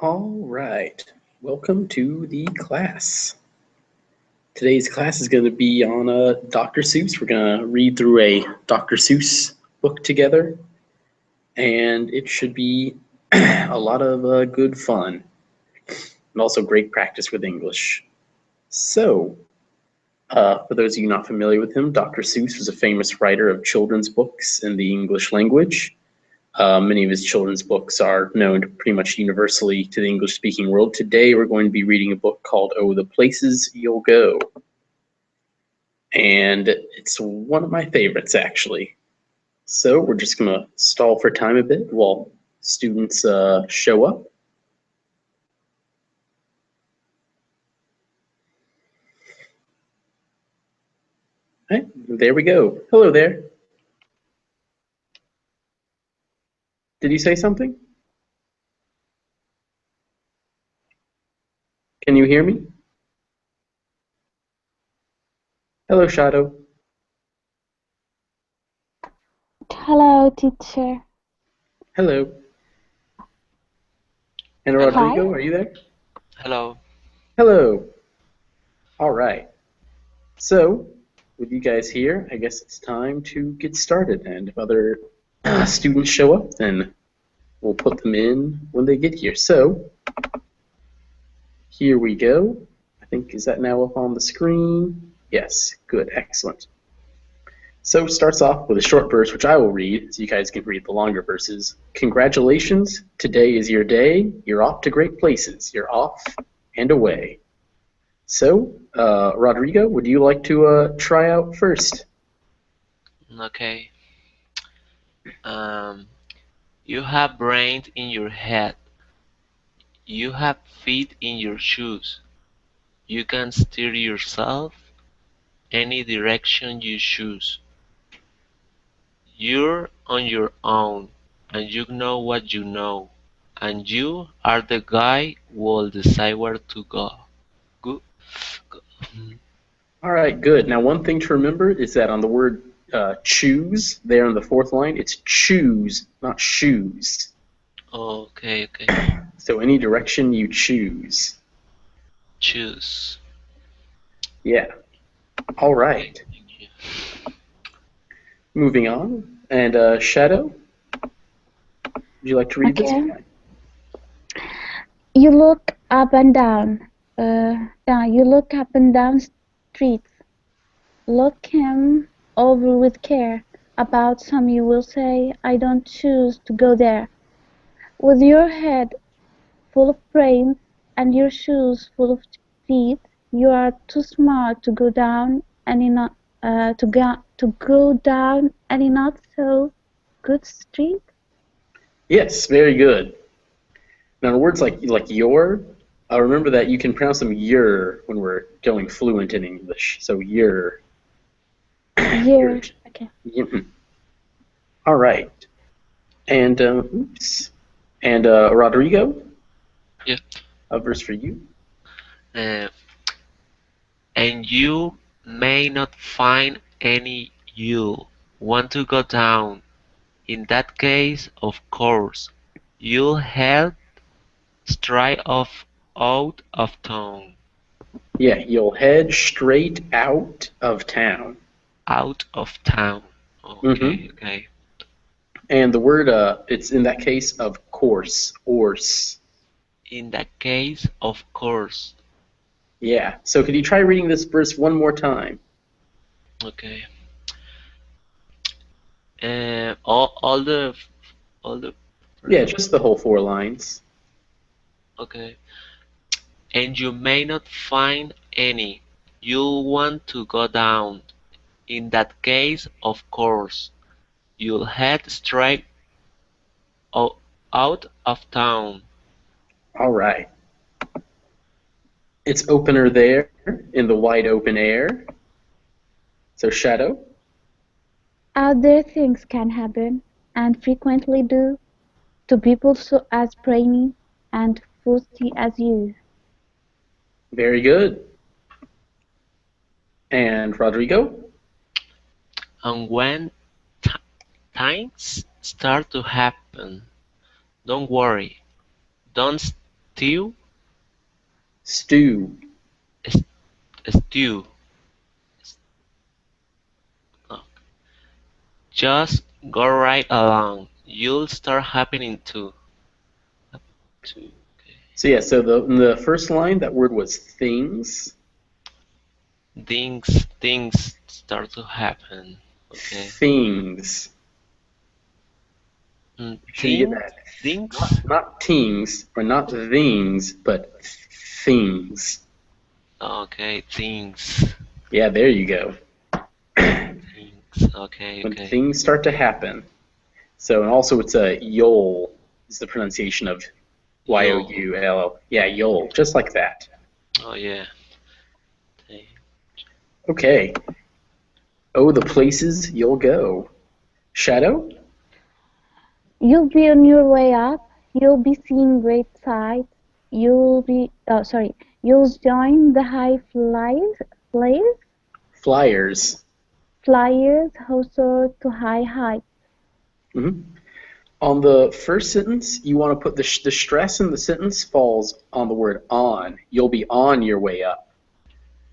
All right, welcome to the class. Today's class is going to be on Dr. Seuss. We're going to read through a Dr. Seuss book together, and it should be a lot of good fun and also great practice with English. So, for those of you not familiar with him, Dr. Seuss was a famous writer of children's books in the English language. Many of his children's books are known pretty much universally to the English-speaking world. Today, we're going to be reading a book called "Oh, the Places You'll Go," and it's one of my favorites, actually. So we're just going to stall for time a bit while students show up. All right, there we go. Hello there. Did you say something? Can you hear me? Hello, Shadow. Hello, teacher. Hello. And Hi. Rodrigo, are you there? Hello. Hello. All right. So, with you guys here, I guess it's time to get started. And if other students show up, then we'll put them in when they get here. So, here we go. I think, is that now up on the screen? Yes, good, excellent. So starts off with a short verse, which I will read, so you guys can read the longer verses. Congratulations, today is your day. You're off to great places. You're off and away. So, Rodrigo, would you like to try out first? Okay. You have brains in your head. You have feet in your shoes. You can steer yourself any direction you choose. You're on your own, and you know what you know, and you are the guy who'll decide where to go. Go. All right, good. Now, one thing to remember is that on the word choose, there on the fourth line, it's choose, not shoes. Okay. So any direction you choose. Choose. Yeah. All right. Thank you. Moving on. And Shadow, would you like to read this? You look up and down. You look up and down streets. Look him over with care. About some you will say, I don't choose to go there. With your head full of brains and your shoes full of feet, you are too smart to go down any not to go down any not so good street. Yes, very good. Now, words like your, remember that you can pronounce them your when we're going fluent in English. So your. Your. Okay. All right. And oops. And Rodrigo. Yeah. A verse for you. And you may not find any you want to go down. In that case, of course, you'll head straight off out of town. Yeah, you'll head straight out of town. Out of town. Okay, okay. And the word, it's in that case, of course, orse. In that case, of course. Yeah. So could you try reading this verse one more time? Okay. All the. Yeah, just the whole 4 lines. Okay. And you may not find any. You'll want to go down. In that case, of course, you'll head straight out of town. All right. It's opener there in the wide open air. So Shadow? Out there things can happen, and frequently do, to people so as brainy and fussy as you. Very good. And Rodrigo? And when things start to happen, don't worry. Don't stew, Stew. S- stew. Oh, just go right along. You'll start happening too. Okay. So yeah, so in the first line, that word was things. Things start to happen. Okay. Things. Make sure you get that. Things. Not tings or not things, but things. Okay, things. Yeah, there you go. Things. Okay, When okay. things start to happen. So, and also it's a yol is the pronunciation of Y-O-U-L. Yeah, yol, just like that. Oh yeah. Okay. Okay. Oh, the places you'll go. Shadow? You'll be on your way up. You'll be seeing great sights. You'll join the high Flyers. flyers who soar to high heights. Mm-hmm. On the first sentence, you want to put the stress in the sentence falls on the word on. You'll be on your way up.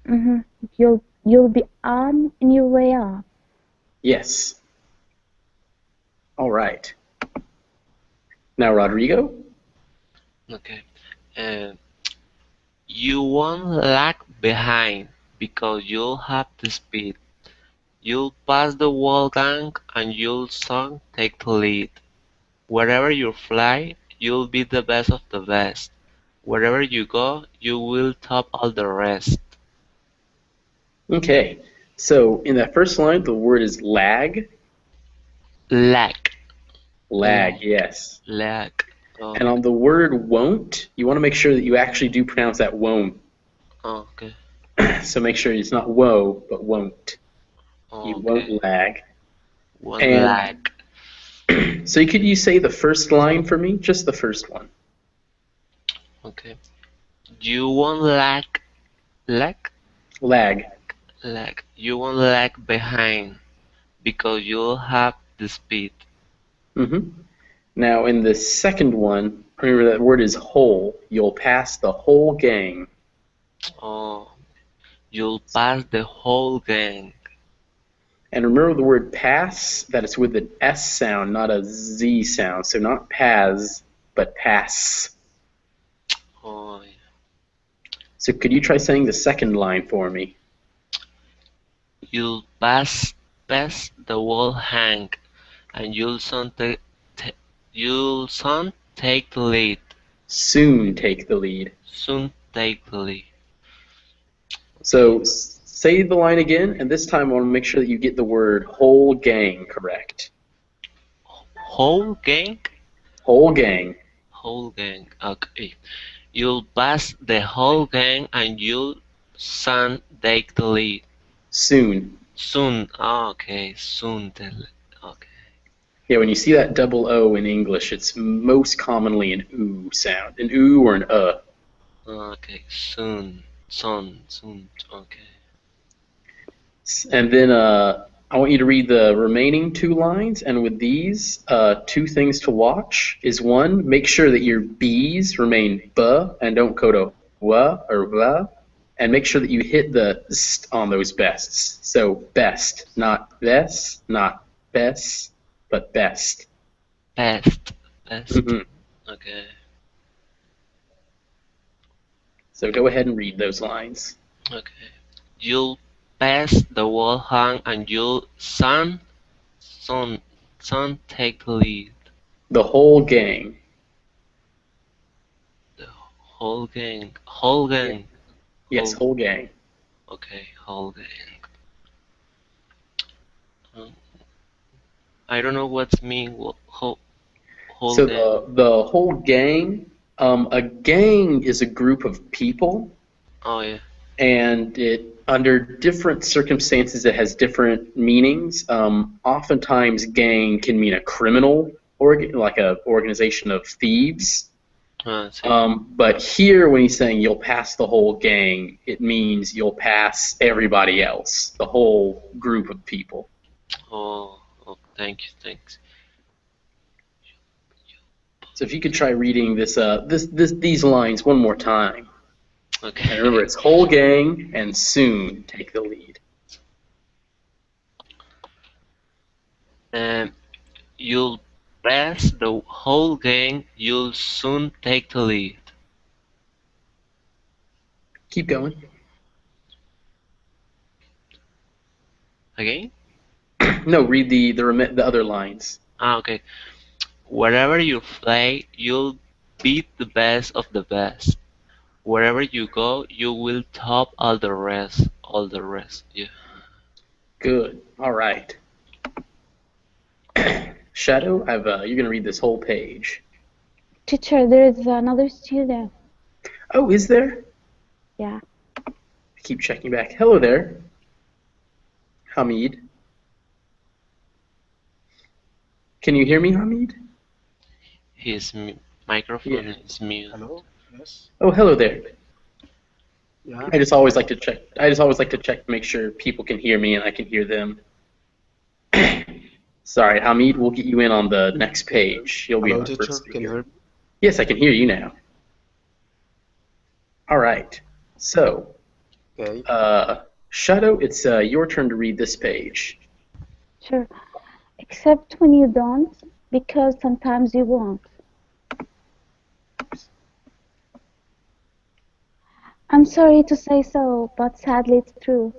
Mm-hmm. You'll be on your way up. Yes. All right. Now, Rodrigo? Okay. And you won't lag behind because you'll have the speed. You'll pass the wall gang and you'll soon take the lead. Wherever you fly, you'll be the best of the best. Wherever you go, you will top all the rest. Okay. So in that first line, the word is lag. Lag. Lag, yes. Lag. Oh, And on the word won't, you want to make sure that you actually do pronounce that won't. okay. So make sure it's not woe, but won't. You Okay. won't lag. One And lag. so could you say the first line for me? Just the first one. Okay. You won't lag. Lag? Lag. Lag. You won't lag behind because you'll have the speed. Mm-hmm. Now in the second one, remember that word is whole. You'll pass the whole gang. Oh, you'll pass the whole gang. And remember the word pass, that it's with an S sound, not a Z sound. So not pass, but pass. Oh, yeah. So could you try saying the second line for me? You'll pass the whole hang, and you'll soon take the lead. Soon take the lead. Soon take the lead. So say the line again, and this time I want to make sure that you get the word whole gang correct. Whole gang? Whole gang. Whole gang. Okay. You'll pass the whole gang, and you'll soon take the lead. Soon. Soon. Oh, okay. Soon. Okay. Yeah, when you see that double O in English, it's most commonly an oo sound. An oo or an Okay. Soon. Soon. Soon. Okay. And then I want you to read the remaining two lines. And with these, two things to watch is one, make sure that your B's remain B and don't go to W or V. And make sure that you hit the st on those bests. So best, not best, not best, but best. Best. Best. Mm-hmm. Okay. So go ahead and read those lines. Okay. You'll pass the wall hang and you'll son take the lead. The whole gang. The whole gang. Whole gang. Yes, whole gang. Okay, whole gang. Um, I don't know what's mean whole So gang. the whole gang, a gang is a group of people, Oh yeah. and it under different circumstances it has different meanings. Oftentimes, gang can mean a criminal like a organization of thieves. See. But here, when he's saying you'll pass the whole gang, it means you'll pass everybody else, the whole group of people. Oh, thank you, thanks. So if you could try reading these lines one more time. Okay. And remember, it's whole gang and soon take the lead. And you'll pass the whole gang, you'll soon take the lead. Keep going. Again? No, read the other lines. Okay. Wherever you play, you'll beat the best of the best. Wherever you go, you will top all the rest. All the rest. Yeah. Good. All right. Shadow, you're gonna read this whole page. Teacher, there is another student. Oh, is there? Yeah. I keep checking back. Hello there, Hamid. Can you hear me, Hamid? His microphone Yeah. is mute. Hello? Yes? Oh, hello there. Yeah? I just always like to check. I just always like to check to make sure people can hear me and I can hear them. Sorry, Hamid. We'll get you in on the next page. You'll be Hello, our teacher. first Can you speaker. hear me? Yes, I can hear you now. All right. So, Okay. Shadow, it's your turn to read this page. Sure. Except when you don't, because sometimes you won't. I'm sorry to say so, but sadly it's true.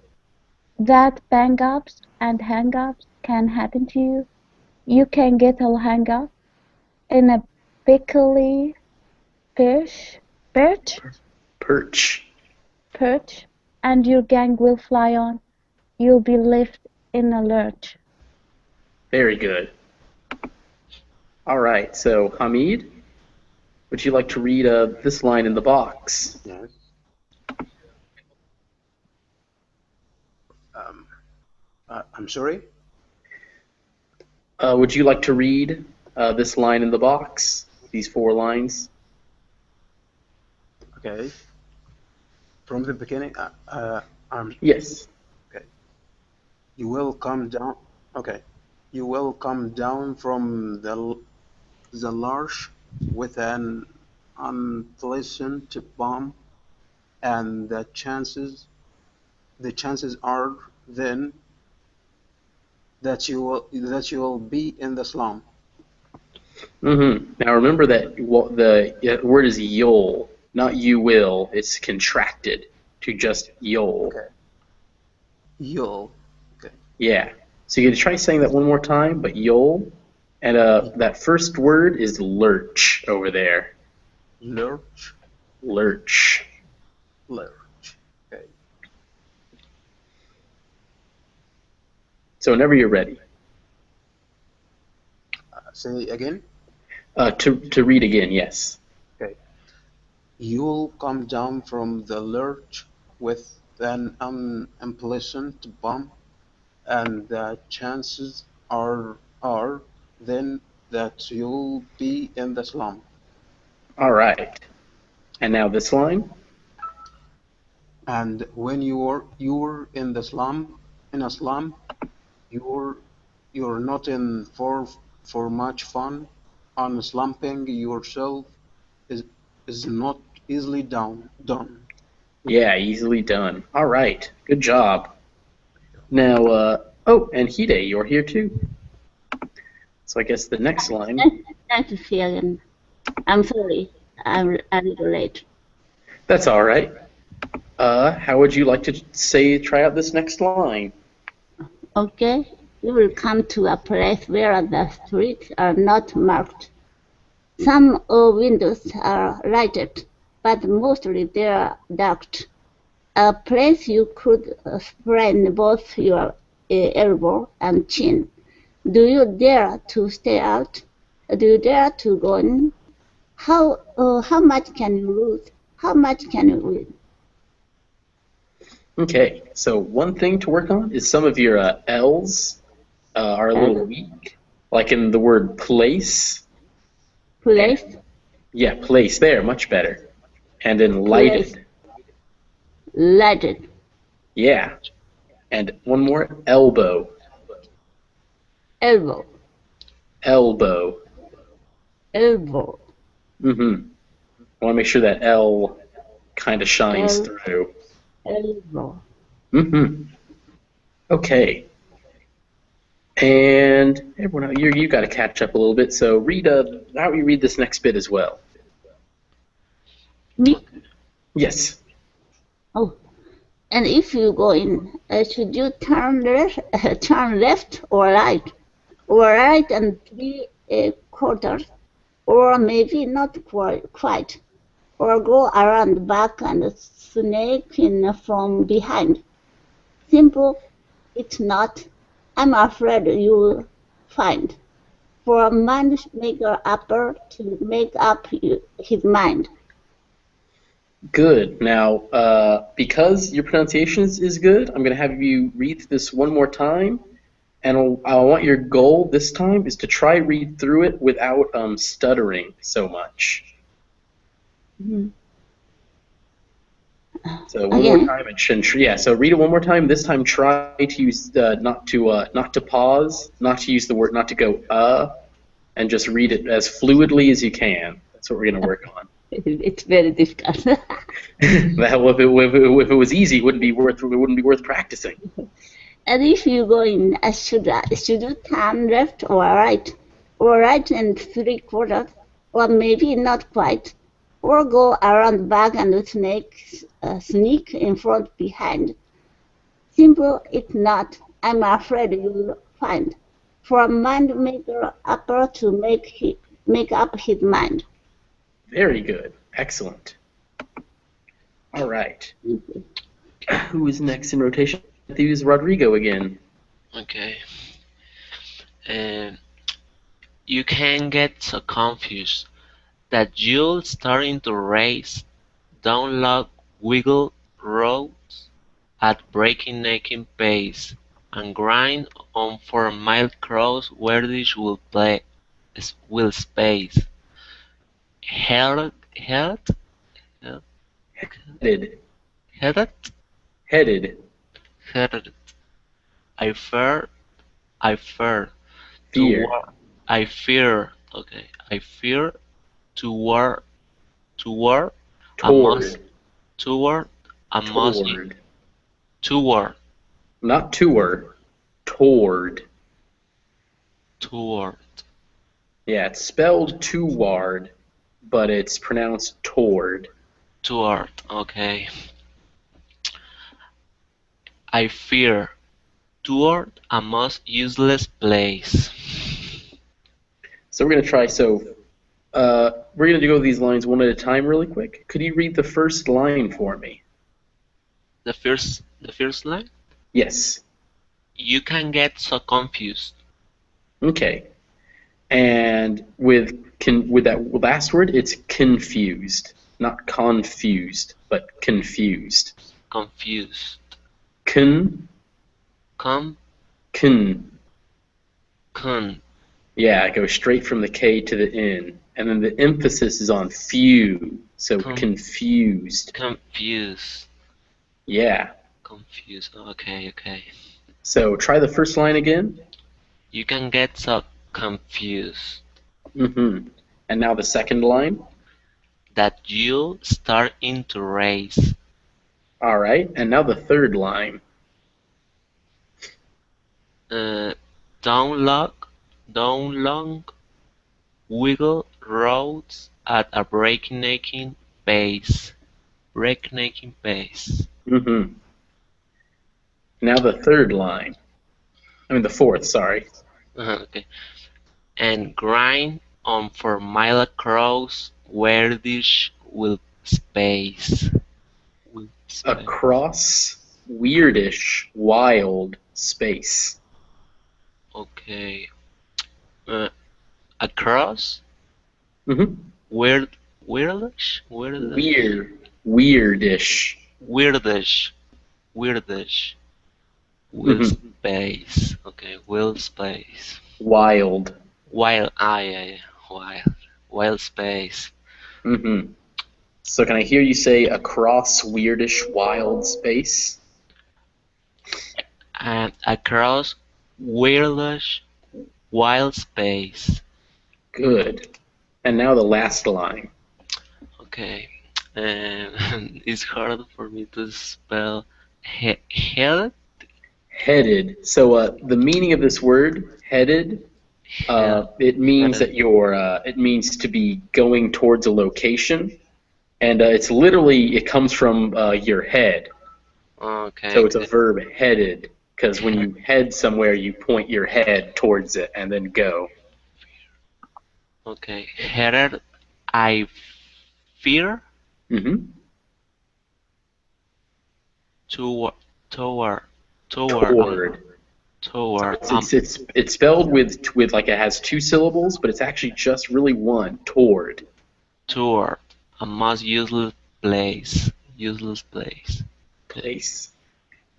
That bang-ups and hang-ups can happen to you. You can get a hang-up in a pickly perch, Perch. and your gang will fly on. You'll be left in a lurch. Very good. All right. So, Hamid, would you like to read this line in the box? Yes. I'm sorry? Would you like to read this line in the box? These 4 lines? Okay. From the beginning, I'm... Yes. Okay. You will come down... Okay. You will come down from the large with an unpleasant bomb, and the chances are then that you will be in the slum. Now remember that the word is you'll, not you will. It's contracted to just you'll. Okay. You'll. Okay. Yeah. So you're gonna try saying that one more time, but you'll, and that first word is lurch over there. Lurch. Lurch. Lurch. Okay. So whenever you're ready, Say again. to read again. Yes. Okay. You'll come down from the lurch with an unpleasant bump, and the chances are then that you'll be in the slum. All right. And now this line. And when you're in a slum, you're not in for much fun. Unslumping yourself is is not easily done. Yeah, easily done. All right. Good job. Now, oh, and Hide, you're here too. So I guess the next line. Thanks, Fiona. I'm sorry, I'm a little late. That's all right. How would you like to try out this next line? Okay, you will come to a place where the streets are not marked. Some windows are lighted, but mostly they are dark. A place you could sprain both your elbow and chin. Do you dare to stay out? Do you dare to go in? How much can you lose? How much can you win? Okay, so one thing to work on is some of your L's are a little weak, like in the word place. Place? Yeah, place there, much better. And in lighted. Lighted. Yeah. And one more, elbow. Elbow. Elbow. Elbow. Mm-hmm. I want to make sure that L kind of shines El- through. elbow. Mm-hmm. Okay. And everyone, you got to catch up a little bit. So how about you read this next bit as well? Me? Yes. Oh, and if you go in, should you turn left or right? Or right and 3/4, or maybe not quite, or go around back and sneak in from behind. Simple, it's not. I'm afraid you'll find. For a mind maker upper to make up his mind. Good. Now, because your pronunciation is good, I'm going to have you read this one more time. And I want your goal this time is to try read through it without stuttering so much. Mhm. So one more Again, time, yeah. So read it one more time. This time, try to use not to pause, not to use the word, not to go and just read it as fluidly as you can. That's what we're going to work on. it's very difficult. If it was easy, it wouldn't be worth practicing. And if you go in, should you turn left or right and 3/4, or maybe not quite, or go around back and sneak in front behind? Simple, it's not. I'm afraid you'll find. For a mind maker upper to make up his mind. Very good. Excellent. All right. Who is next in rotation? I think it was Rodrigo again. Okay. And you can get so confused that you'll starting to race down log wiggle roads at breaking-neck pace and grind on for a mile cross where this will space. Held, held, Headed. headed, Headed. headed. I fear, I fear to Fear. war. I fear. Okay, I fear to war. To war. I must Toward. toward. I must Toward. toward. Not tour. Toward. Toward. Yeah, it's spelled toward, but it's pronounced toward. Toward. Okay. I fear toward a most useless place. So we're gonna try. We're gonna go these lines one at a time, really quick. Could you read the first line for me? The first line. Yes. You can get so confused. Okay. And with that last word, it's confused, not confused, but confused. Confused. Con, Come. con. Con. Yeah, it goes straight from the K to the N, and then the emphasis is on few, so confused. Confused. Yeah. Confused. Okay. So try the first line again. You can get so confused Mm-hmm. And now the second line. that you'll start into race. All right. And now the third line. Uh, down long wiggle roads at a breakneck pace. Breakneck pace. Mm-hmm. Now the third line. I mean the fourth. Sorry. Okay. And grind on for mile across where this will space. Across weirdish wild space. Okay. Uh, across Mm-hmm. weirdish Weirdish. weirdish weirdish will Mm-hmm. space. Okay, will space. Wild. Wild. Yeah. Wild space. Mm-hmm. So can I hear you say across weirdish wild space? And across weirdish wild space. Good. And now the last line. Okay. And it's hard for me to spell head. Headed. So the meaning of this word, headed, Head. it means Headed. that it means to be going towards a location, and it's literally it comes from your head. Okay. So it's a verb, headed, because when you head somewhere, you point your head towards it and then go. Okay. Headed. I fear Mm-hmm. toward toward Toward. So toward it's spelled with like it has two syllables, but it's actually just really one. Toward. toward a most useless place. Useless place. Okay. Place.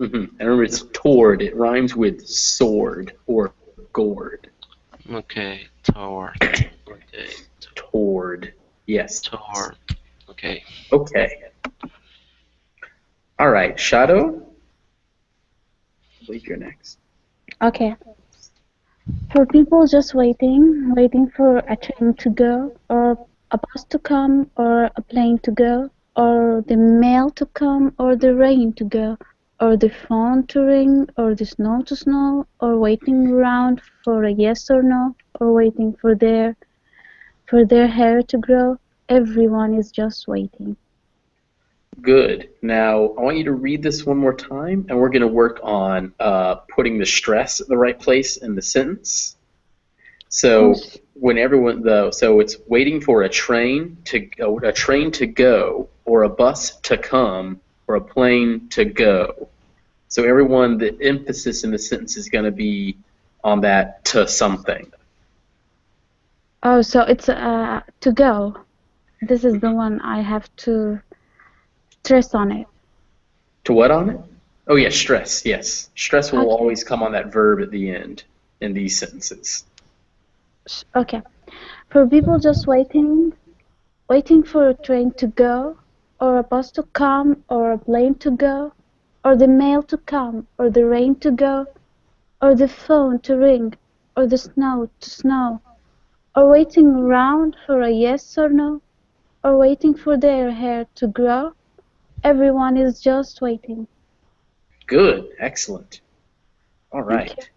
Mm-hmm. And remember, it's toward. It rhymes with sword or gourd. Okay. Toward. Okay. Toward. Yes. Toward. Okay. Okay. All right, Shadow. I believe you're next. Okay. For people just waiting for a train to go, or a bus to come, or a plane to go, or the mail to come, or the rain to go, or the phone to ring, or the snow to snow, or waiting around for a yes or no, or waiting for their hair to grow. Everyone is just waiting. Good. Now, I want you to read this one more time, and we're going to work on putting the stress at the right place in the sentence. So Who's so it's waiting for a train to go, or a bus to come, or a plane to go. So everyone, the emphasis in the sentence is going to be on that to something. Oh, so it's to go. This is the one I have to stress on it. To what on it? Oh, yeah, stress. Yes. Stress will Okay. always come on that verb at the end in these sentences. Okay. For people just waiting for a train to go, or a bus to come, or a plane to go, or the mail to come, or the rain to go, or the phone to ring, or the snow to snow, or waiting around for a yes or no, or waiting for their hair to grow. Everyone is just waiting. Good. Excellent. All Thank you. right.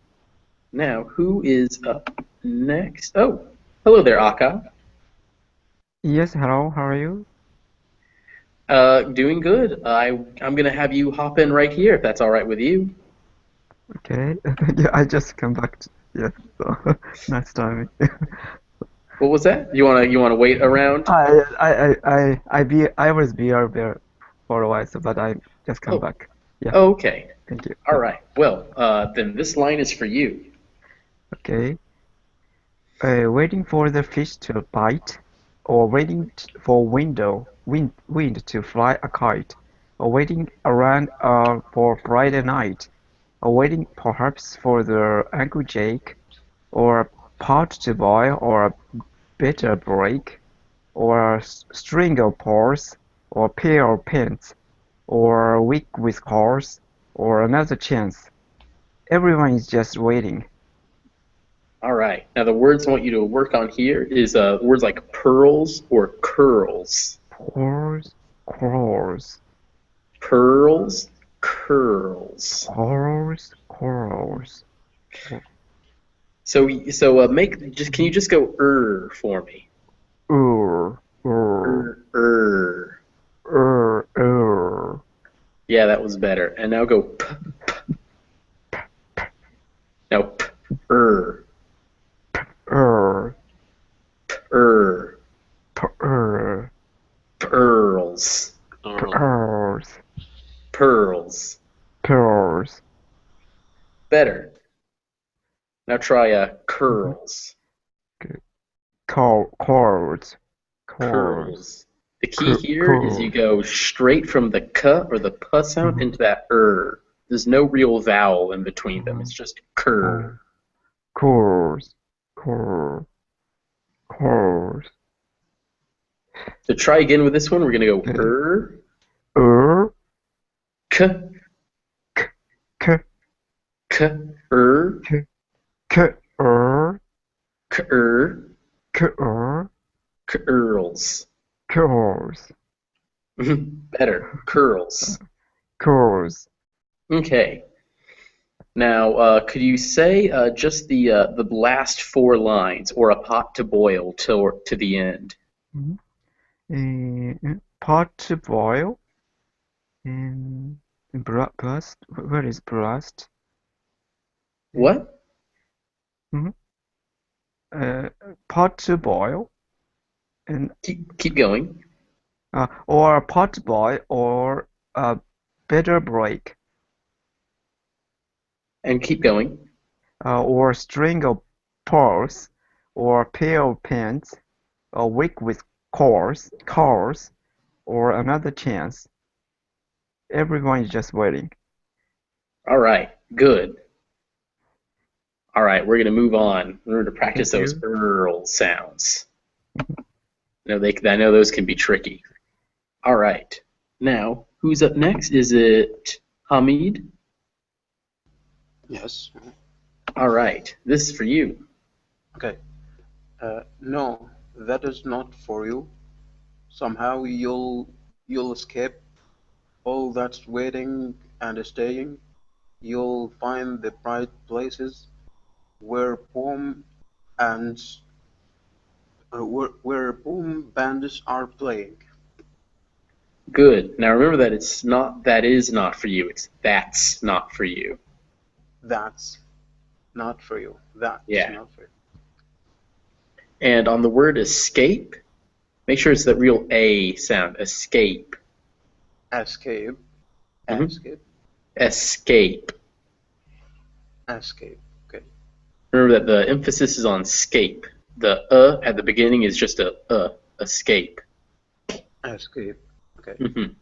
Now, who is up next? Oh, hello there, Aka. Yes, hello, how are you? Doing good. I'm gonna have you hop in right here if that's all right with you. Okay. Yeah, I just come back to, yeah, so nice timing. What was that? You wanna wait around? I was there for a while, so but I just come Oh, back. Yeah, oh, okay. thank you. All Yeah, right. Well, then this line is for you. okay. Waiting for the fish to bite, or waiting for wind to fly a kite, or waiting around for Friday night, or waiting perhaps for the Uncle Jake, or a pot to boil, or a bitter break, or a string of pearls, or a pair of pins, or a week with horse, or another chance. Everyone is just waiting. All right. Now the words I want you to work on here is words like pearls or curls. Pearls, corals, Pearls, curls. corals, corals. So can you just go for me? Ur, ur, Er. ur. Yeah, that was better. And now go now er. Er, Er. per, Pearls. pearls, Pearls. pearls. Better. Now try curls. Corals, corals, Curls. The key here is you curls. go straight from the k or the p sound into that er. There's no real vowel in between them. It's just cur. Corals, cor, corals. So try again with this one. We're gonna go Okay. Er, k k, k k, k, er, k k, er. Curls. Curls. Better. Curls. Curls. Okay. Now, could you say just the last four lines, or a pot to boil to the end? Pot to boil. And blast. Where is blast? What? Mhm. Pot to boil. And Keep going. or pot boy or a better break. And keep going. Or string of pearls, or pair of pants, a week with cars, or another chance. Everyone is just waiting. All right. Good. All right. We're gonna move on. We're gonna practice Thank those you. Earl sounds. I know those can be tricky. All right. Now, who's up next? Is it Hamid? Yes. All right. This is for you. Okay. No, that is not for you. Somehow you'll escape all that waiting and staying. You'll find the bright places where and where boom bands are playing. Good. Now remember that that is not for you. It's that's not for you. That's not for you. That's Yeah. not for you. And on the word escape, make sure it's the real A sound. Escape. Escape, Mhm. escape, Escape. escape. Okay. Remember that the emphasis is on scape. The at the beginning is just a escape. Escape. Okay. Mhm.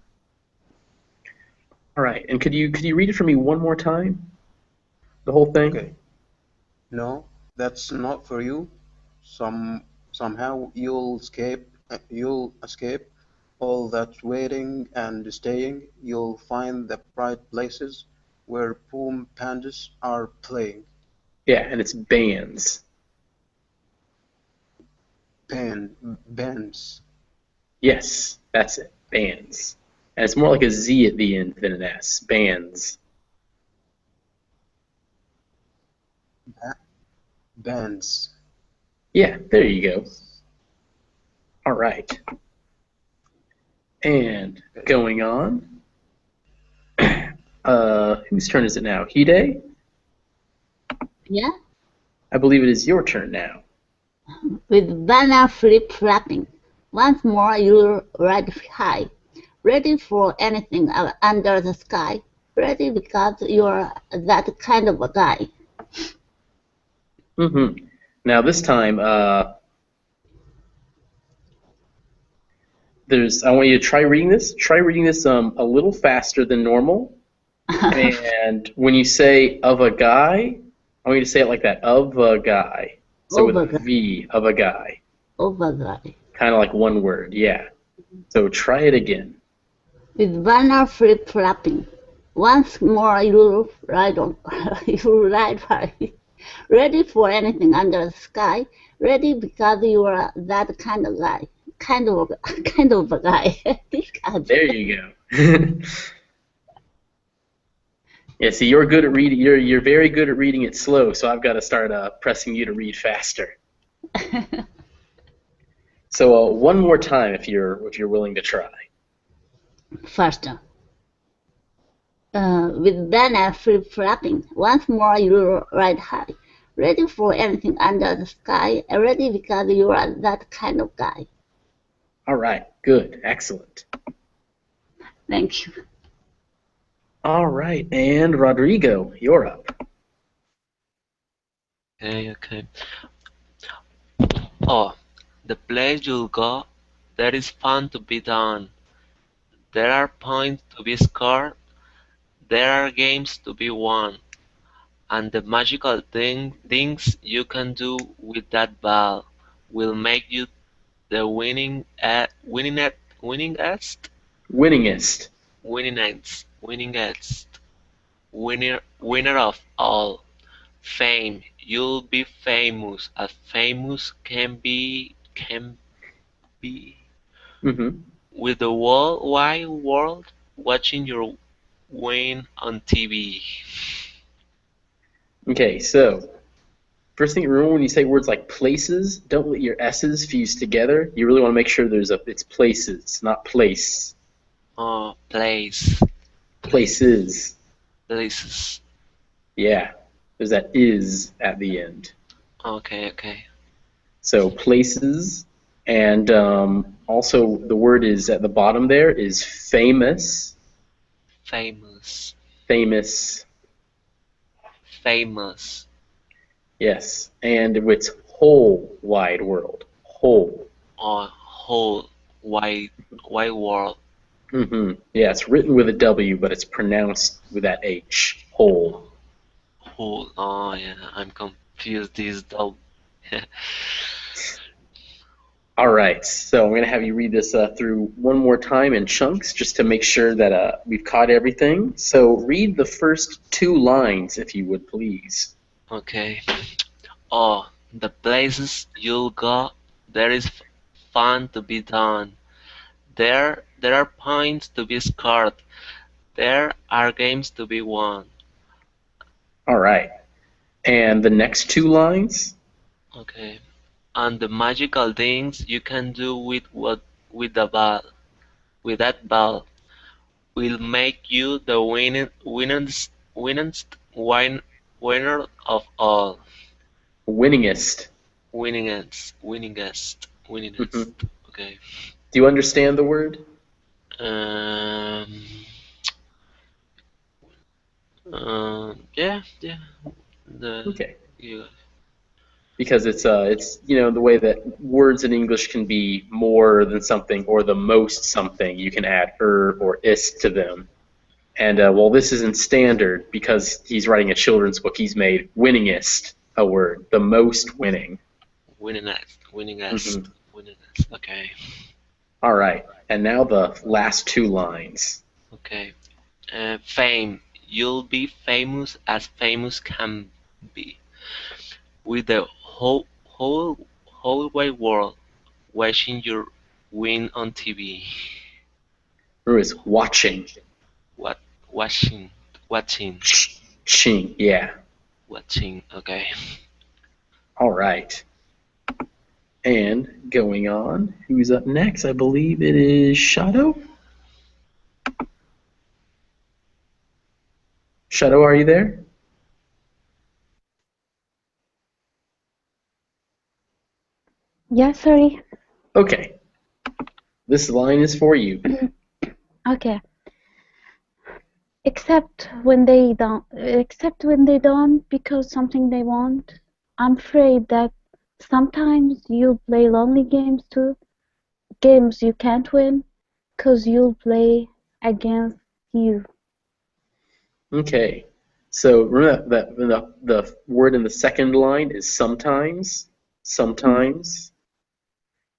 All right. And could you read it for me one more time? The whole thing? Okay. No, that's not for you. Somehow you'll escape all that waiting and staying. You'll find the bright places where boom pandas are playing. Yeah, and it's bands. Bands. Yes, that's it. Bands. And it's more like a Z at the end than an S. Bands. Bands. Yeah, there you go. All right. And Okay. going on. Whose turn is it now? Hide? Yeah? I believe it is your turn now. With banner flip-flapping. Once more you're right high, ready for anything under the sky, ready because you're that kind of a guy. Mm-hmm. Now this time, I want you to try reading this. Try reading this a little faster than normal. And when you say of a guy, I want you to say it like that. Of a guy. So with a Over, V, of a guy. over guy. Kind of like one word, yeah. So try it again. With banner flip-flapping. Once more you ride on, you ride high, ready for anything under the sky, ready because you are that kind of guy, kind of a guy. This guy. There you go. Yeah, see, you're good at reading. You're very good at reading it slow. So I've got to start pressing you to read faster. So one more time, if you're willing to try. Faster. With banner flip-flapping. Once more you ride high, ready for anything under the sky, ready because you are that kind of guy. All right, good, excellent. Thank you. All right, and Rodrigo, you're up. Okay. Oh, the place you'll go, there is fun to be done. There are points to be scored, there are games to be won, and the magical things you can do with that ball will make you the Winningest. winningest, winner of all. Fame. You'll be famous, as famous can be Mm-hmm. with the whole wide world watching your win on TV. Okay, so first thing, remember when you say words like places, don't let your S's fuse together. You really want to make sure it's places, not place. Oh, place, Places. places. Yeah, there's that is at the end. Okay, okay. So places, and also the word is at the bottom there is famous, Famous, famous, famous. yes, and it's whole wide world, whole. Oh, whole wide world. Yeah, it's written with a W, but it's pronounced with that H, whole. Whole. Oh yeah, I'm confused. This dog. All right, so I'm going to have you read this through one more time in chunks just to make sure that we've caught everything. So read the first two lines, if you would please. Okay. Oh, the places you'll go, there is fun to be done. There are points to be scored. There are games to be won. All right, and the next two lines? Okay. And the magical things you can do with the ball, with that ball, will make you the winner of all. Winningest. Winningest. Do Okay. you understand the word? Um. Yeah. The Okay. you. Because it's the way that words in English can be more than something or the most something. You can add or is to them. And well, this isn't standard because he's writing a children's book. He's made winningest a word, the most winning. Winningest. hmm Winningest. Okay. All right, and now the last two lines. Okay. Fame. You'll be famous as famous can be, with the whole wide world watching your win on TV. Remember, it's watching. What? Watching. Watching. Ching, yeah. Watching. Okay. All right. And going on, who's up next? I believe it is Shadow. Shadow, are you there? Yeah, sorry. Okay. This line is for you. Okay. Except when they don't because something they want. I'm afraid that sometimes you'll play lonely games too. Games you can't win, 'cause you'll play against you. Okay. So remember that the word in the second line is sometimes, sometimes,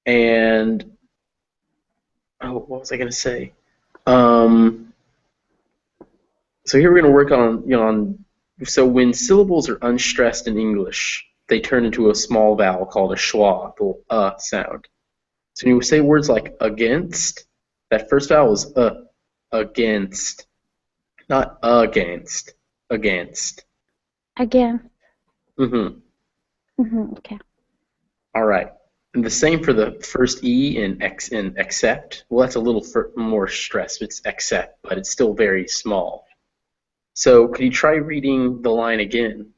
and oh, what was I gonna say? Um, so here we're gonna work on. So when syllables are unstressed in English, they turn into a small vowel called a schwa, the sound. So when you say words like against, that first vowel is against, not against, against. Again. Mm-hmm. Okay. All right. And the same for the first E in accept. Well, that's a little more stress. It's accept, but it's still very small. So could you try reading the line again?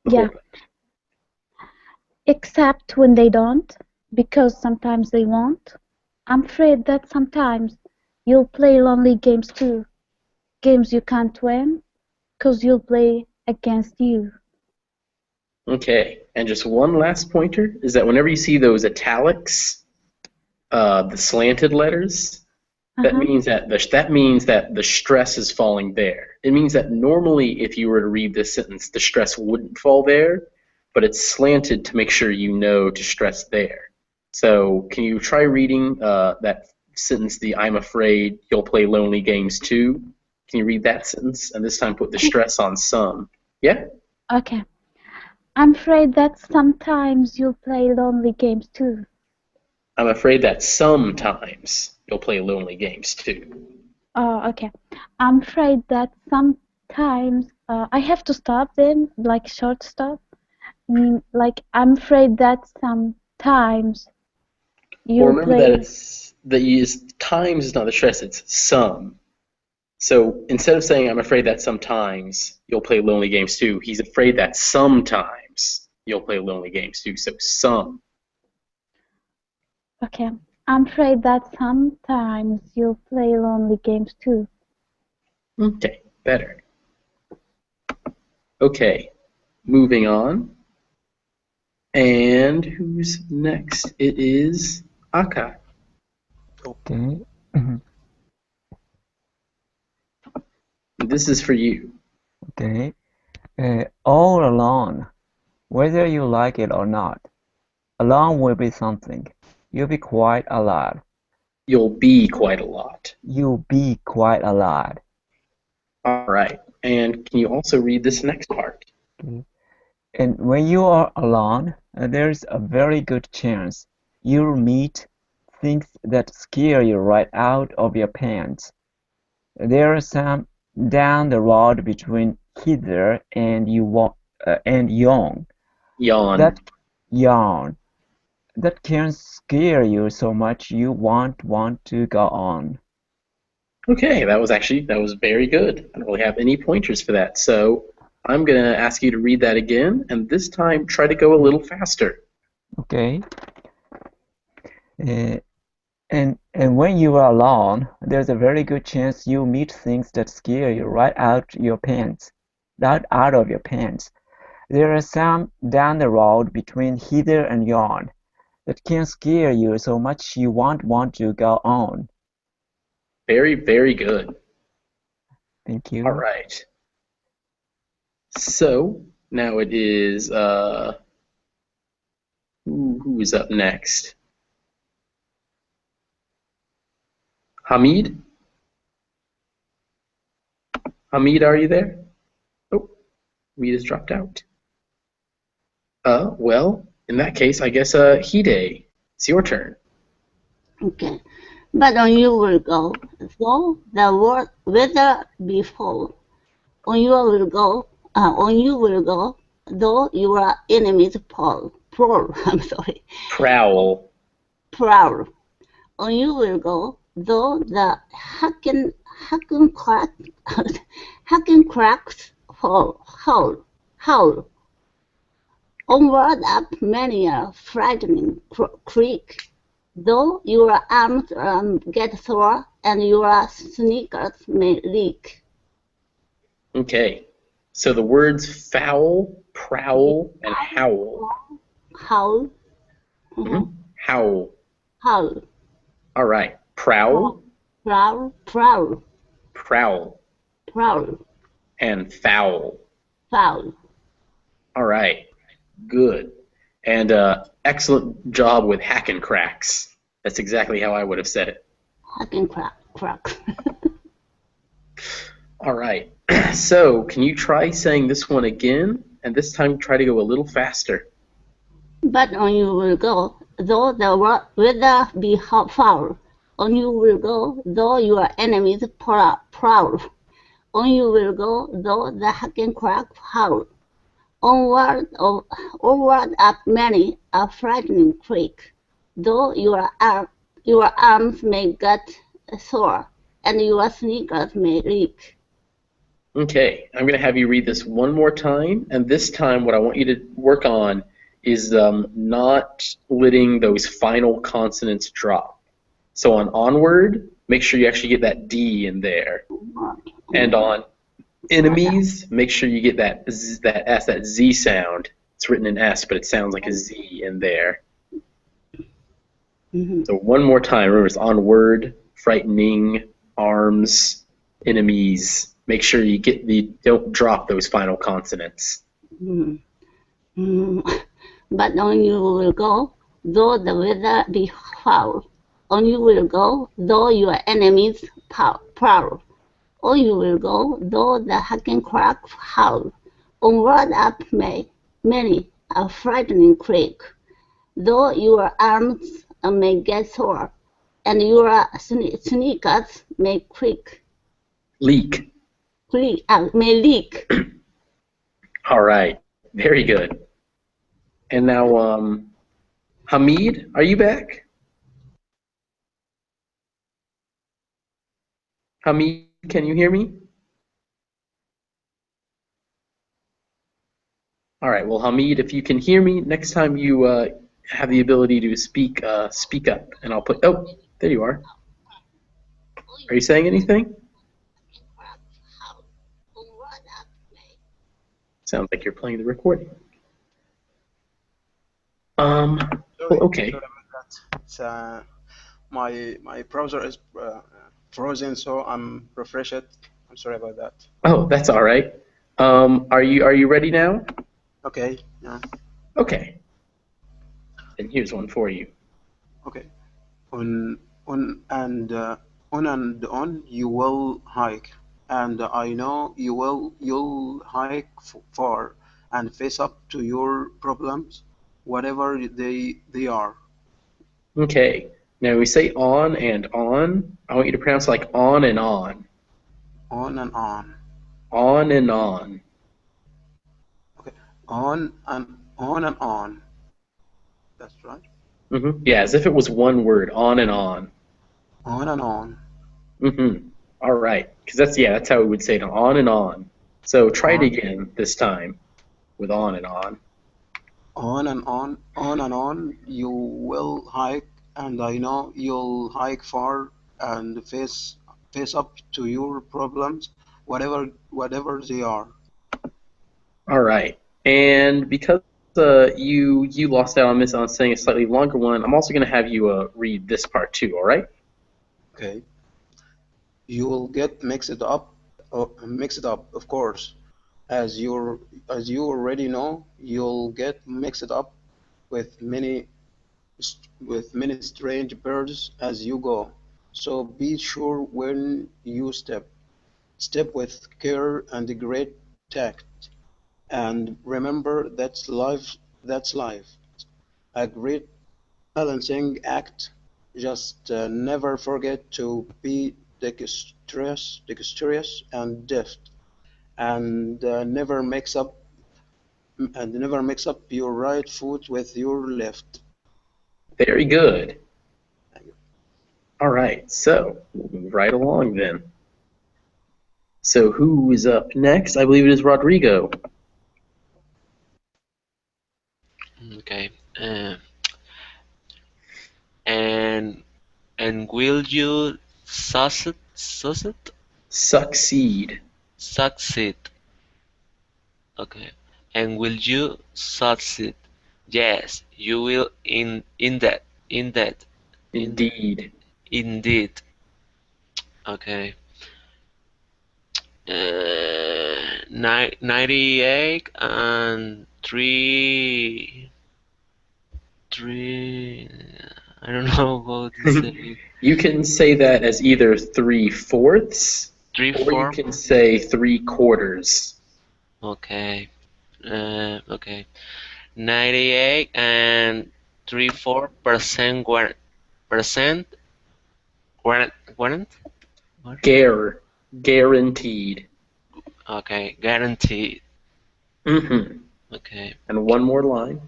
The Yeah. whole thing. Except when they don't, because sometimes they won't. I'm afraid that sometimes you'll play lonely games too. Games you can't win, 'cause you'll play against you. Okay. And just one last pointer is that whenever you see those italics, the slanted letters, that Uh-huh. means that the stress is falling there. It means that normally, if you were to read this sentence, the stress wouldn't fall there, but it's slanted to make sure you know to stress there. So, can you try reading that sentence? The I'm afraid you'll play lonely games too. Can you read that sentence and this time put the stress on some? Yeah. Okay. I'm afraid that sometimes you'll play lonely games too. I'm afraid that sometimes you'll play lonely games too. Oh, okay. I'm afraid that sometimes I have to stop them, like short stop. Like I'm afraid that sometimes Well, you'll remember that play. it's that you use times is not the stress, it's some. So instead of saying I'm afraid that sometimes you'll play lonely games too, he's afraid that sometimes you'll play lonely games too. So some. Okay. I'm afraid that sometimes you'll play lonely games too. Okay, better. Okay, moving on. And who's next? It is Aka. Okay. This is for you. Okay. All alone, whether you like it or not. Alone will be something. You'll be quite a lot. You'll be quite a lot. You'll be quite a lot. All right. And can you also read this next part? Okay. And when you are alone, there's a very good chance you'll meet things that scare you right out of your pants. There are some down the road between hither and and yon. Yawn. That yarn that can scare you so much you won't want to go on. Okay, that was very good. I don't really have any pointers for that. So I'm going to ask you to read that again, and this time try to go a little faster. Okay. Uh, and when you are alone, there's a very good chance you'll meet things that scare you right out of your pants. There are some down the road between hither and yon that can scare you so much you won't want to go on. Very, very good. Thank All you. right. So now it is who is up next? Hamid? Hamid, are you there? Oh, Hamid has dropped out. Well, in that case, I guess Hide, it's your turn. Okay. But on you will go, though the weather be foul. On you will go, though your enemies prowl. I'm sorry, Prowl. prowl. On you will go, though the hacken cracks howl. Onward up many a frightening creek, though your arms get sore and your sneakers may leak. Okay. So the words foul, prowl, and howl. Howl, Howl. howl, All right. Prowl, prowl, prowl, prowl, and foul. foul. All right. Good. And excellent job with hack and cracks. That's exactly how I would have said it. Hacken crack. All right. So can you try saying this one again? And this time try to go a little faster. But on you will go, though the weather be foul. On you will go, though your enemies prowl. On you will go, though the hacken crack howl. Onward up many a frightening creek, though your arms may get sore and your sneakers may leak. Okay, I'm going to have you read this one more time, and this time what I want you to work on is not letting those final consonants drop. So on onward, make sure you actually get that D in there. And on enemies, make sure you get that Z sound. It's written in S, but it sounds like a Z in there. Mm-hmm. So one more time, remember it's onward, frightening, arms, enemies. Make sure you don't drop those final consonants. Mm-hmm. Mm-hmm. But on you will go, though the weather be foul. On you will go, though your enemies prowl. On you will go, though the hacken crack howl. Onward up many a frightening creek, though your arms may get sore, and your sneakers may Leak. may leak. All right. Very good. And now, Hamid, are you back? Hamid, can you hear me? All right. Well, Hamid, if you can hear me, next time you have the ability to speak, speak up, and I'll put. Oh, there you are. Are you saying anything? Sounds like you're playing the recording. Well, okay. Sorry about that. It's, my browser is frozen, so I'm refreshed. I'm sorry about that. Oh, that's all right. Are you ready now? Okay, yeah, Okay. Then here's one for you. okay. On on and on you will hike, and I know you'll hike far and face up to your problems, whatever they are. Okay. Now we say on and on. I want you to pronounce like on and on. On and on. On and on. Okay. On and on. That's right. Yeah, as if it was one word. On and on. On and on. All right. Because that's how we would say it. On and on. So try it On again this time with on and on. on and on you will hike, and I know you'll hike far and face up to your problems, whatever they are. All right. And because you lost out on saying a slightly longer one, I'm also going to have you read this part too. All right. Okay. You will get mixed up, of course. As you already know, you'll get mixed up with many strange birds as you go. So be sure when you step with care and great tact. And remember that's life. A great balancing act. Just never forget to be dexterous and deft, and never mix up your right foot with your left. Very good. All right. So we'll move right along then. So who is up next? I believe it is Rodrigo. Okay. And will you succeed? Succeed. Succeed. Okay. And will you succeed? Yes, you will. In that. Indeed. Indeed. Okay. 98 and three. I don't know how to say it. You can say that as either 3/4, Three or you four. can say 3/4. Okay. Okay. 98 and 3/4% percent warrant. What? Guaranteed. Okay, guaranteed. hmm Okay. And one more line.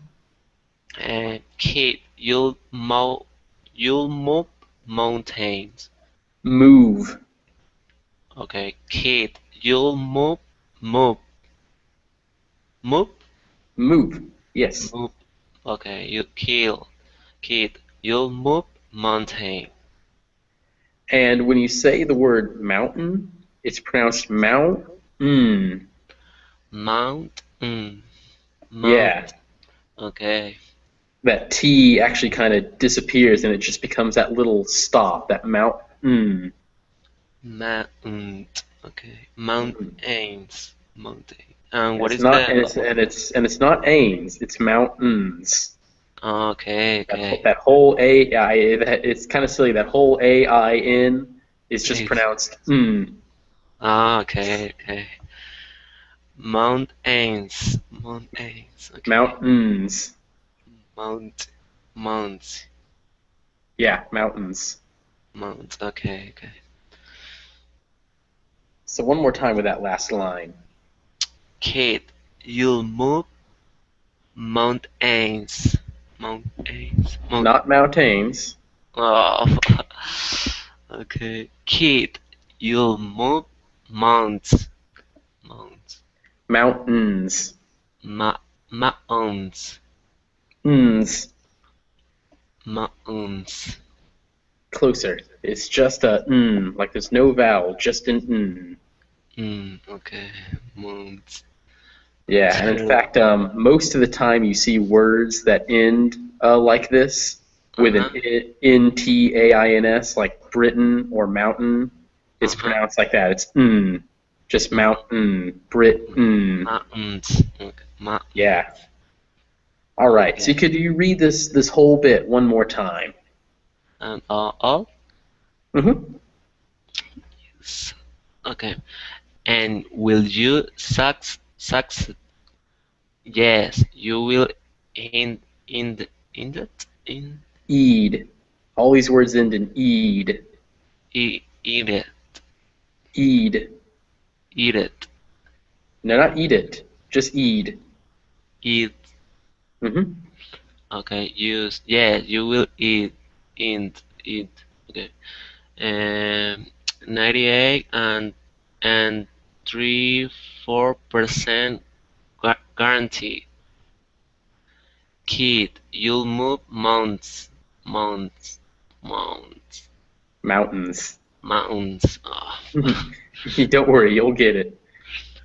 And kid, you'll move mountains. Move. Okay, kid, you'll move move Move. Yes. move. Okay, you kill kid, you'll move mountain. And when you say the word mountain, it's pronounced mount. Mm. Mount. Mount. Yeah. Okay. That T actually kind of disappears and it just becomes that little stop, that mount. Mm. Mountain. Okay. Mountains. Mountain. And And what it's is not the? and it's not ains, it's mountains. Okay. That Okay. that whole it's kind of silly. That whole AIN is just It's, pronounced mm. okay. Okay. Mountains. Mountains. Okay. Mountains. Mount. Mounts. Yeah, mountains. Mountains. Okay, okay. So one more time with that last line. Kid, you'll move mountains. Mountains. Not mountains. Oh. Okay. Kid, you'll move mountains. Mountains. Mountains. Mountains. Ns. Mountains. Closer. It's just a n, like there's no vowel, just an n. Okay. Mountains. Yeah, and in fact, most of the time you see words that end like this with an N-T-A-I-N-S, like Britain or mountain. It's pronounced like that. It's n, just mountain, Britain. Mountains. Okay. Yeah. All right. Okay. So could you read this whole bit one more time? And all? Mm-hmm. Okay. And will you succeed? Yes, you will Eed. All these words end in eed. eat it. Eed. Eat it. No, not eat it. Just eed. Eat. Mm-hmm. Okay, you will eat. Okay. 98 and 3-4% guarantee. Kid, you'll move mountains. Mountains. Mountains. Oh. Don't worry, you'll get it.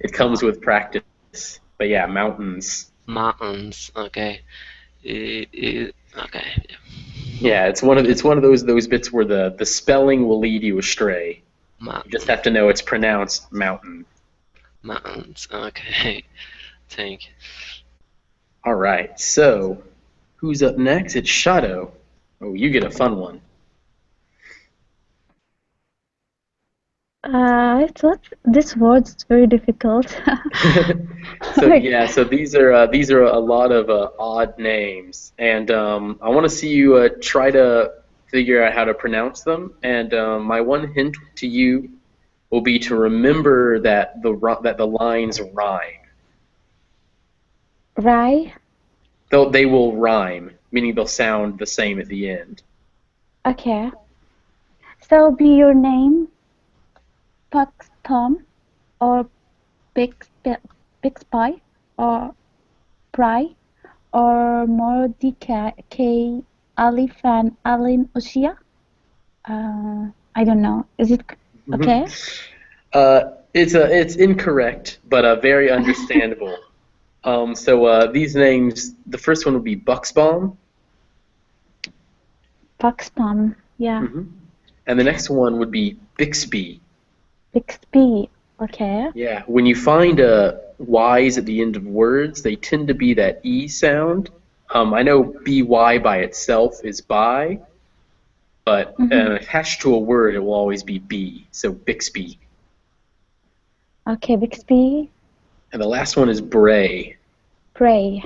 It comes with practice. But yeah, mountains. Mountains. Okay. Okay. Yeah, it's one of those bits where the spelling will lead you astray. You just have to know it's pronounced mountain. Mountains. Okay. Thank you. All right. So, who's up next? It's Shadow. Oh, you get a fun one. I thought this word's very difficult. So yeah, so these are a lot of odd names, and I want to see you try to figure out how to pronounce them. And my one hint to you will be to remember that the lines rhyme. Rye? They will rhyme, meaning they'll sound the same at the end. Okay. So be your name, Puck Tom, or Big Spy, or Pry, or Mordecai Ali Fan Alin Oshia? I don't know. Is it okay? It's incorrect, but very understandable. So these names, the first one would be Bucksbaum. Bucksbaum, yeah. Mm-hmm. And the next one would be Bixby. Bixby, okay. Yeah, when you find Y's at the end of words, they tend to be that E sound. I know BY by itself is by, but attached to a word, it will always be B. So Bixby. Okay, Bixby. And the last one is Bray. Bray.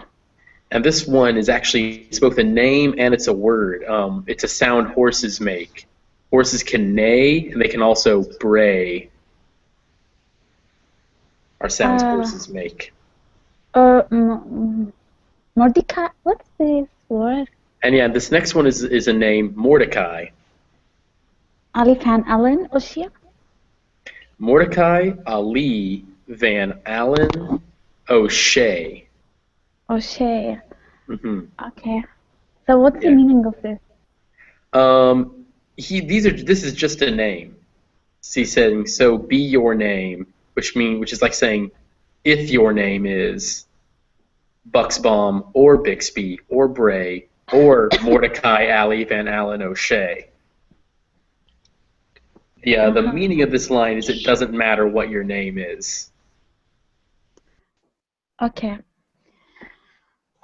And this one is actually, it's both a name and it's a word. It's a sound horses make. Horses can neigh, and they can also bray. Are sounds horses make. Mordecai, what's this word? And yeah, this next one is a name, Mordecai. Ali Van Allen Oshia? Mordecai Ali Van Allen O'Shea. O'Shea. Mm-hmm. Okay. So what's the meaning of this? This is just a name. He's saying, so be your name, which is like saying, if your name is Bucksbaum or Bixby or Bray or Mordecai Ali Van Allen O'Shea. Yeah, the meaning of this line is it doesn't matter what your name is. Okay.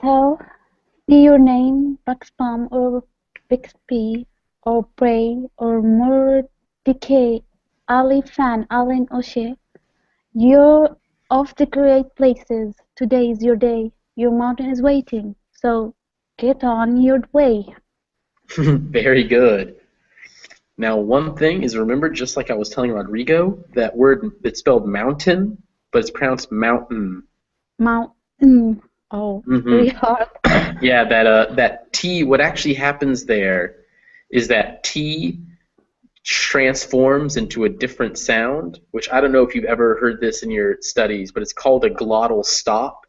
So, be your name Bucksbaum or Bixby or Bray or Mordecai Ali Fan Allen O'Shea. You're of the great places. Today is your day. Your mountain is waiting. So get on your way. Very good. Now, one thing is remember, just like I was telling Rodrigo, that word it's spelled mountain, but it's pronounced mountain. Mountain. Oh, Hmm very hard. Yeah, that T. What actually happens there is that T transforms into a different sound, which I don't know if you've ever heard this in your studies, but it's called a glottal stop,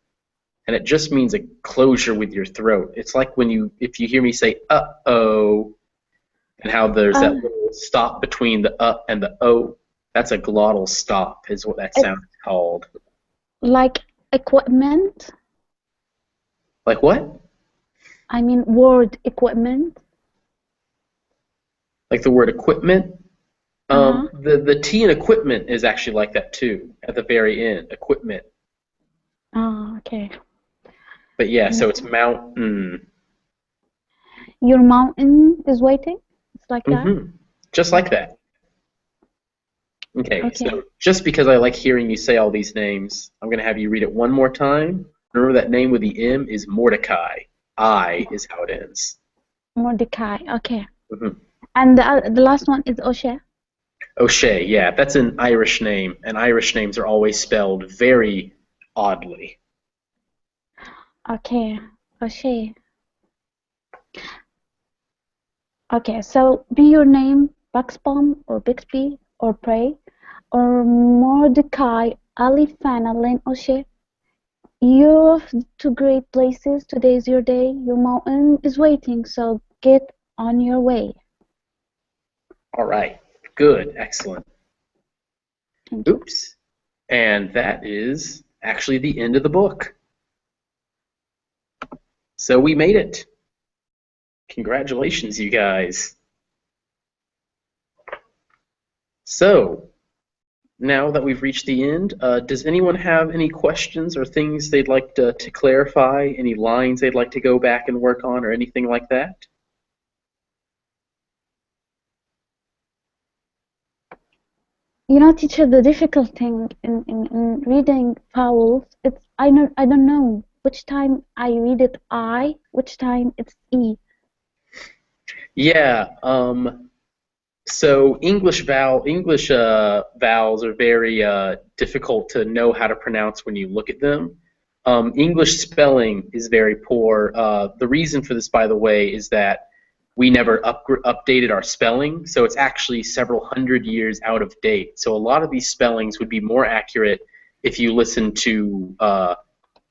and it just means a closure with your throat. It's like if you hear me say "uh-oh," and how there's that Uh, little stop between the and the "o." That's a glottal stop, is what that it's sound is called. like equipment. Like what? I mean, word equipment. Like the word equipment? Uh-huh. The T in equipment is actually like that too, at the very end, equipment. Oh, okay. But yeah, Mm. so it's mountain. Your mountain is waiting. It's like that. Just like Okay. that. Okay, Okay. so just because I like hearing you say all these names, I'm going to have you read it one more time. Remember that name with the M is Mordecai. I is how it ends. Mordecai. Okay. Mhm. And the last one is O'Shea. O'Shea, yeah, that's an Irish name, and Irish names are always spelled very oddly. Okay. O'Shea. Okay. So be your name Buxbaum or Bixby or Prey or Mordecai Ali Fana Lynn O'Shea. You're off to great places. Today's your day. Your mountain is waiting. So get on your way. All right, good, excellent. Thank you. Oops. And that is actually the end of the book. So we made it. Congratulations, you guys. So now that we've reached the end, does anyone have any questions or things they'd like to clarify? Any lines they'd like to go back and work on or anything like that? You know, teacher, the difficult thing in reading vowels, it's I don't know which time I read it I, which time it's E. Yeah, so English vowels are very difficult to know how to pronounce when you look at them. English spelling is very poor. The reason for this, by the way, is that we never updated our spelling, so it's actually several hundred years out of date. So a lot of these spellings would be more accurate if you listen to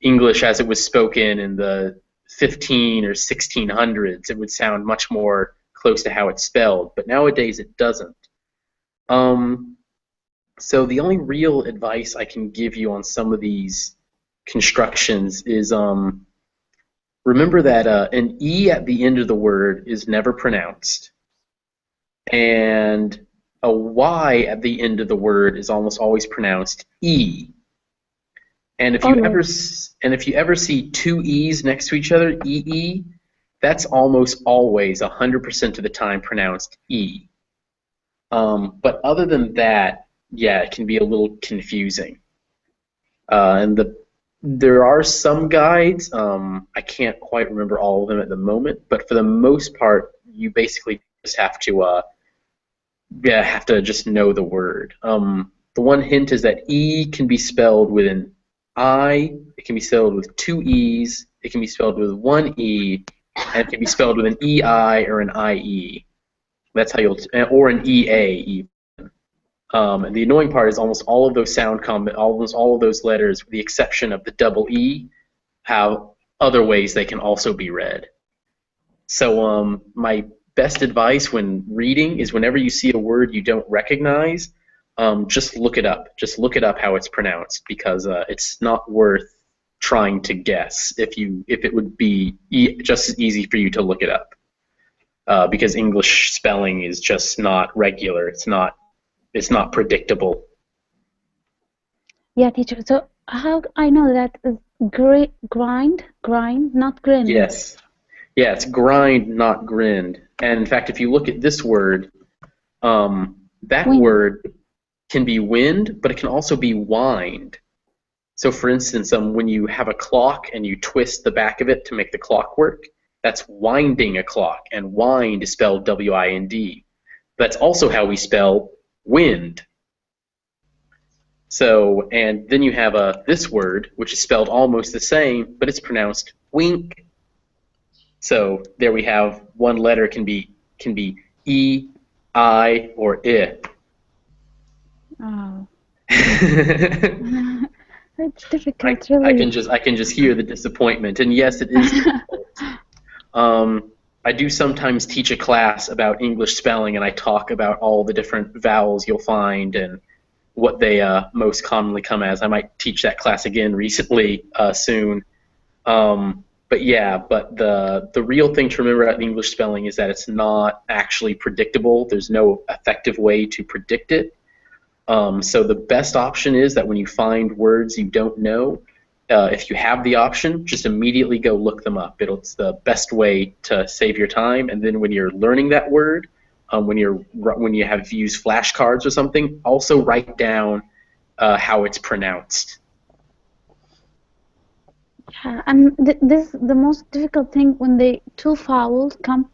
English as it was spoken in the 15 or 1600s. It would sound much more close to how it's spelled, but nowadays it doesn't. Um, so the only real advice I can give you on some of these constructions is remember that an E at the end of the word is never pronounced, and a Y at the end of the word is almost always pronounced E. And Always. if you ever see two E's next to each other, EE, that's almost always 100% of the time pronounced E. But other than that, yeah, it can be a little confusing. And there are some guides. I can't quite remember all of them at the moment, but for the most part, you basically just have to just know the word. The one hint is that E can be spelled with an I. It can be spelled with two E's. It can be spelled with one E, and it can be spelled with an EI or an IE. That's how or an EA even. And the annoying part is almost all of those almost all of those letters, with the exception of the double E, have other ways they can also be read. So my best advice when reading is whenever you see a word you don't recognize, just look it up. Just look it up how it's pronounced, because it's not worth trying to guess if it would be just as easy for you to look it up. Because English spelling is just not regular. It's not predictable. Yeah, teacher. So how I know that is grind, not grind. Yes. Yeah, it's grind, not grind. And in fact, if you look at this word, that Wind. word can be wind, but it can also be wind. So for instance, when you have a clock and you twist the back of it to make the clock work, That's winding a clock, and wind is spelled W-I-N-D. That's also how we spell wind. So, and then you have this word, which is spelled almost the same, but it's pronounced wink. So there we have one letter can be E, I, or I. Oh. It's difficult, really. I can just hear the disappointment, and yes, it is difficult. I do sometimes teach a class about English spelling, and I talk about all the different vowels you'll find and what they most commonly come as. I might teach that class again soon. But yeah, but the real thing to remember about English spelling is that it's not actually predictable. There's no effective way to predict it. So the best option is that when you find words you don't know, if you have the option, just immediately go look them up. It's the best way to save your time. And then when you're learning that word, when you have used flashcards or something, also write down how it's pronounced. Yeah, and this the most difficult thing when the two vowels come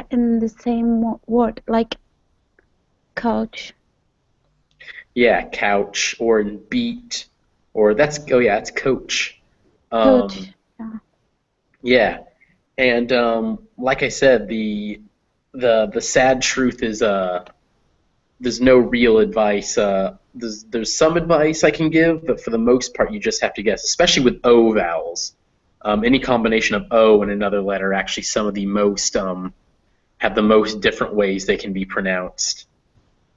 in the same word, like couch. Yeah, couch or beat, or that's coach. Coach. Yeah, and like I said, the sad truth is there's no real advice. There's some advice I can give, but for the most part, you just have to guess, especially with O vowels. Any combination of O and another letter, actually, some of the most have the most different ways they can be pronounced.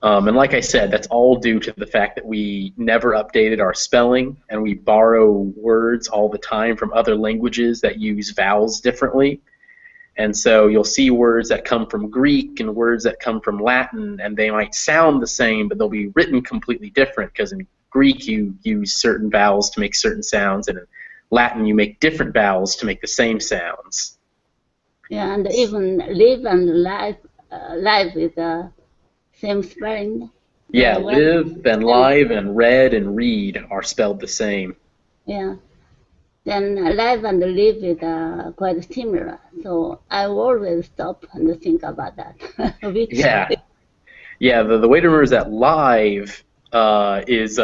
And like I said, that's all due to the fact that we never updated our spelling, and we borrow words all the time from other languages that use vowels differently. And so you'll see words that come from Greek and words that come from Latin, and they might sound the same, but they'll be written completely different, because in Greek you use certain vowels to make certain sounds, and in Latin you make different vowels to make the same sounds. Yeah, and even live and live with the same spelling. Yeah, live and live and read and read are spelled the same. Yeah. Then live and live is quite similar. So I always stop and think about that. Yeah. Yeah, the way to remember is that live is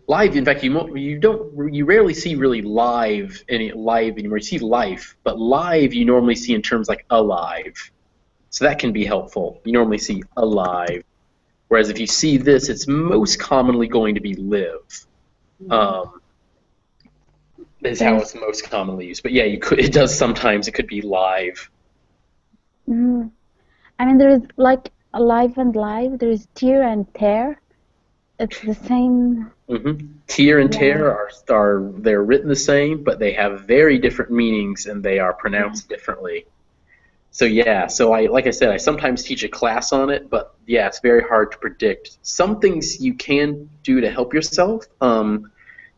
live. In fact, you rarely see really live anymore. You see life, but live you normally see in terms like alive. So that can be helpful. You normally see alive, whereas if you see this, it's most commonly going to be live. Is how it's most commonly used. But yeah, it does sometimes. It could be live. Mm. I mean, there is like alive and live. There is tear and tear. It's the same. Mm-hmm. Tear and tear they're written the same, but they have very different meanings, and they are pronounced differently. So yeah, like I said, I sometimes teach a class on it, but yeah, it's very hard to predict. Some things you can do to help yourself.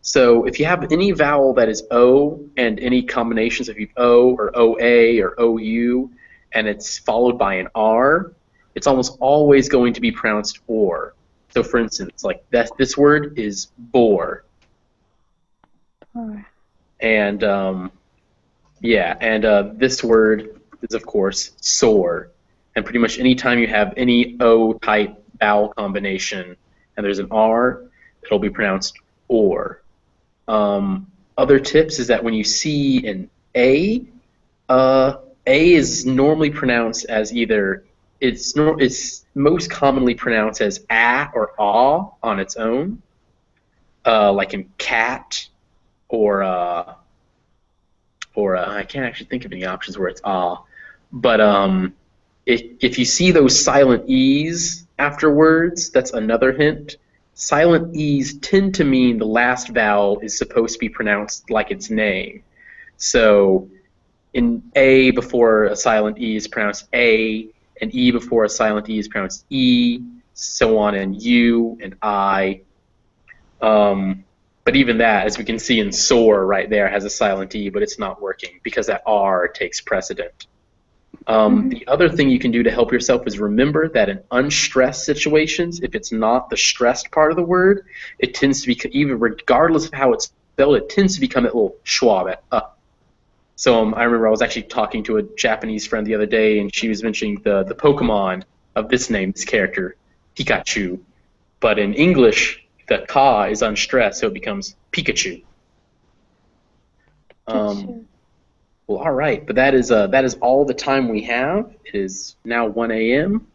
So if you have any vowel that is O and any combinations of O or OA or OU, and it's followed by an R, it's almost always going to be pronounced or. So for instance, like this word is bore. And this word is of course sore. And pretty much any time you have any O type vowel combination and there's an R, it'll be pronounced or. Other tips is that when you see an A is normally pronounced as either it's most commonly pronounced as a or ah on its own, like in cat or I can't actually think of any options where it's ah, but if you see those silent e's after words, that's another hint. Silent e's tend to mean the last vowel is supposed to be pronounced like its name. So in A before a silent E is pronounced A, and E before a silent E is pronounced E, so on, and U and I. But even that, as we can see in sore right there, has a silent E, but it's not working because that R takes precedent. The other thing you can do to help yourself is remember that in unstressed situations, if it's not the stressed part of the word, it tends to be, even regardless of how it's spelled, it tends to become that little schwab at So I remember I was actually talking to a Japanese friend the other day, and she was mentioning the Pokemon of this name, this character, Pikachu. But in English, the ka is unstressed, so it becomes Pikachu. Pikachu. Well, all right, but that is all the time we have. It is now 1 a.m. Thank you,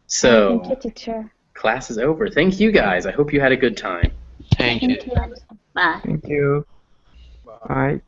So teacher. class is over. Thank you guys. I hope you had a good time. Thank you. Thank you. Bye. Thank you. Bye.